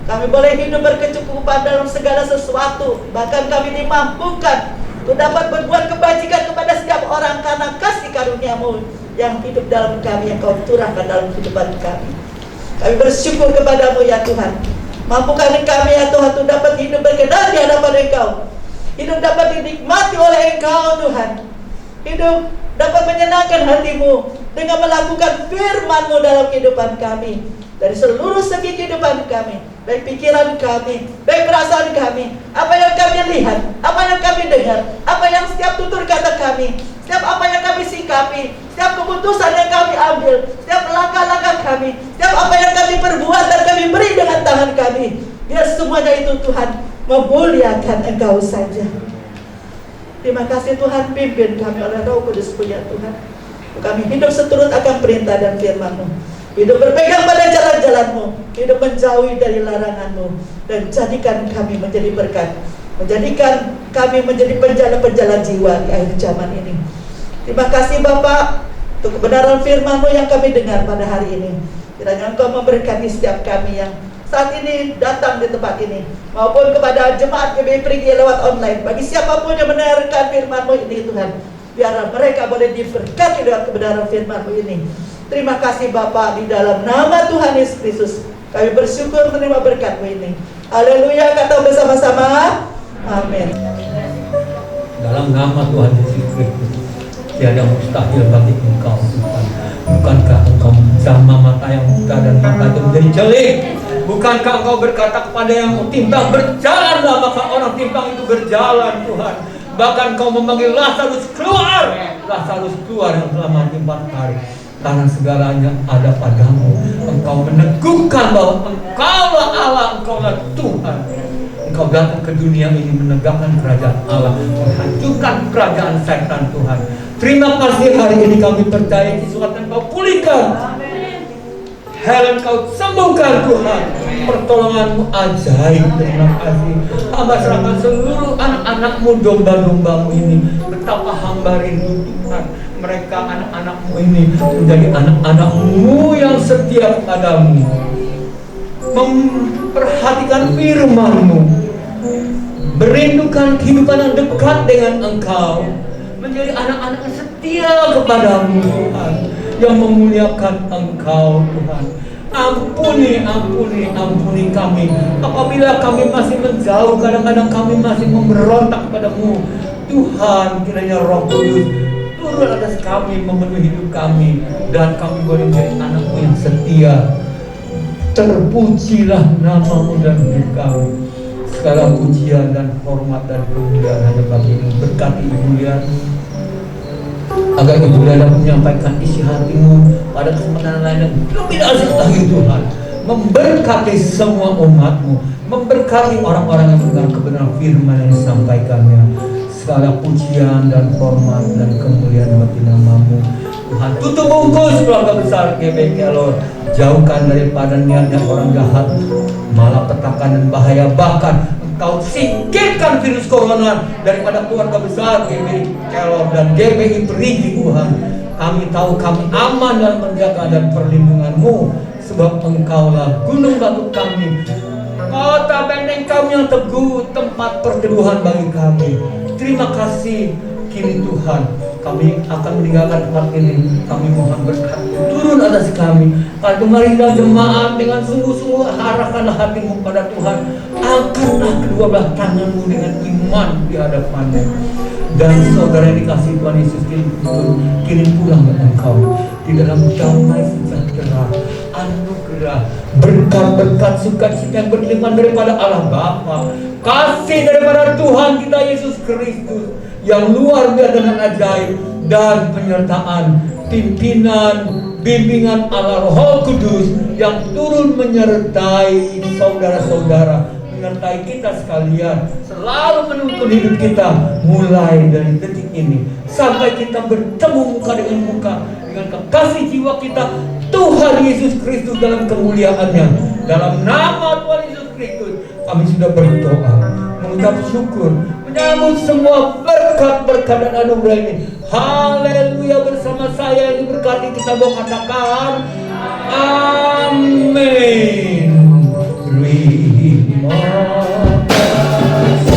Kami boleh hidup berkecukupan dalam segala sesuatu. Bahkan kami dimampukan untuk dapat berbuat kebajikan kepada setiap orang karena kasih karunia-Mu yang hidup dalam kami, yang Kau curahkan dalam kehidupan kami. Kami bersyukur kepada-Mu ya Tuhan. Mampukan kami ya Tuhan untuk dapat hidup berkenan di hadapan Engkau. Hidup dapat dinikmati oleh Engkau Tuhan. Hidup dapat menyenangkan hati-Mu dengan melakukan firman-Mu dalam kehidupan kami. Dari seluruh segi kehidupan kami, baik pikiran kami, baik perasaan kami, apa yang kami lihat, apa yang kami dengar, apa yang setiap tutur kata kami, setiap apa yang kami sikapi, setiap keputusan yang kami ambil, setiap langkah-langkah kami, setiap apa yang kami perbuat dan kami beri dengan tangan kami, biar semuanya itu Tuhan memuliakan Engkau saja. Terima kasih Tuhan, pimpin kami oleh Roh Kudus-Mu ya Tuhan. Kami hidup seturut akan perintah dan firman-Mu. Hidup berpegang pada jalan-jalan-Mu, hidup menjauhi dari larangan-Mu, dan jadikan kami menjadi berkat, menjadikan kami menjadi penjala-penjala jiwa di akhir zaman ini. Terima kasih Bapak untuk kebenaran firman-Mu yang kami dengar pada hari ini. Kiranya Engkau memberkati setiap kami yang saat ini datang di tempat ini, maupun kepada jemaat GBI Perigi lewat online. Bagi siapapun yang mendengarkan firman-Mu ini Tuhan, biar mereka boleh diberkati dengan kebenaran firman-Mu ini. Terima kasih Bapa, di dalam nama Tuhan Yesus Kristus kami bersyukur menerima berkat-Mu ini. Haleluya, kata bersama-sama. Amin. Dalam nama Tuhan Yesus Kristus, tiada mustahil bagi Engkau Tuhan. Bukankah Engkau sama mata yang buta dan mata itu menjadi celik? Bukankah Engkau berkata kepada yang timpang, berjalanlah, maka orang timpang itu berjalan Tuhan. Bahkan Engkau memanggil Lazarus keluar. Lazarus keluar yang selama 4 hari. Karena segalanya ada padamu. Engkau meneguhkan bahwa Engkaulah Allah, Engkaulah Tuhan. Engkau datang ke dunia ini menegakkan kerajaan Allah, menghancurkan kerajaan setan Tuhan. Terima kasih hari ini kami percaya sesuatu yang Kau pulihkan. Helen Kau sembuhkan Tuhan. Pertolongan-Mu ajaib. Terima kasih. Hamba serahkan seluruh anak-anak-Mu, domba-domba-Mu ini. Betapa hamba rindu Tuhan, mereka anak-anak-Mu ini menjadi anak-anak-Mu yang setia kepadamu, memperhatikan firman-Mu, merindukan kehidupan yang dekat dengan Engkau, menjadi anak-anak yang setia kepadamu Tuhan, yang memuliakan Engkau Tuhan. Ampuni kami apabila kami masih menjauh, kadang-kadang kami masih memberontak padamu Tuhan. Kiranya Roh Kudus turun atas kami, memenuhi hidup kami, dan kami boleh menjadi anak-Mu yang setia. Terpujilah nama-Mu dan hidup kami. Segala pujian dan hormat dan kemuliaan hanya bagi-Mu. Berkati Ibu Lian agar Ibu Lian dapat menyampaikan isi hati-Mu pada kesempatan lain yang lebih asik lagi Tuhan. Memberkati semua umat-Mu, memberkati orang-orang yang mendengar kebenaran firman yang disampaikannya. Segala pujian dan hormat dan kemuliaan bagi nama-Mu Tuhan. Tutup bungkus keluarga besar GBI Kelor, jauhkan daripada niatnya orang jahat, malapetaka dan bahaya. Bahkan Engkau singkirkan virus corona daripada keluarga besar GBI Kelor dan GBI Perigi Tuhan. Kami tahu kami aman dalam penjagaan dan perlindungan-Mu, sebab Engkaulah gunung batu kami, kota benteng kami yang teguh, tempat perteduhan bagi kami. Terima kasih. Kini Tuhan, kami akan meninggalkan tempat ini. Kami mohon berkat turun atas kami. Pada marilah jemaat dengan sungguh-sungguh arahkanlah hatimu pada Tuhan. Angkatlah kedua belah tanganmu dengan iman di hadapannya. Dan saudara yang dikasihi Tuhan Yesus kirim pulang ke Engkau di dalam damai sejahtera, anugerah, berkat-berkat, sukacita yang berlimpah daripada Allah Bapa, kasih daripada Tuhan kita Yesus Kristus yang luar biasa dan ajaib, dan penyertaan, pimpinan, bimbingan Allah Roh Kudus yang turun menyertai saudara-saudara, menyertai kita sekalian, selalu menuntun hidup kita mulai dari detik ini sampai kita bertemu muka dengan muka dengan kekasih jiwa kita Tuhan Yesus Kristus dalam kemuliaannya. Dalam nama Tuhan Yesus Kristus kami sudah berdoa, mengucap syukur, menyambut semua berkat-berkat dan anugerah ini. Haleluya. Bersama saya yang diberkati kita mau katakan amin. Terima kasih.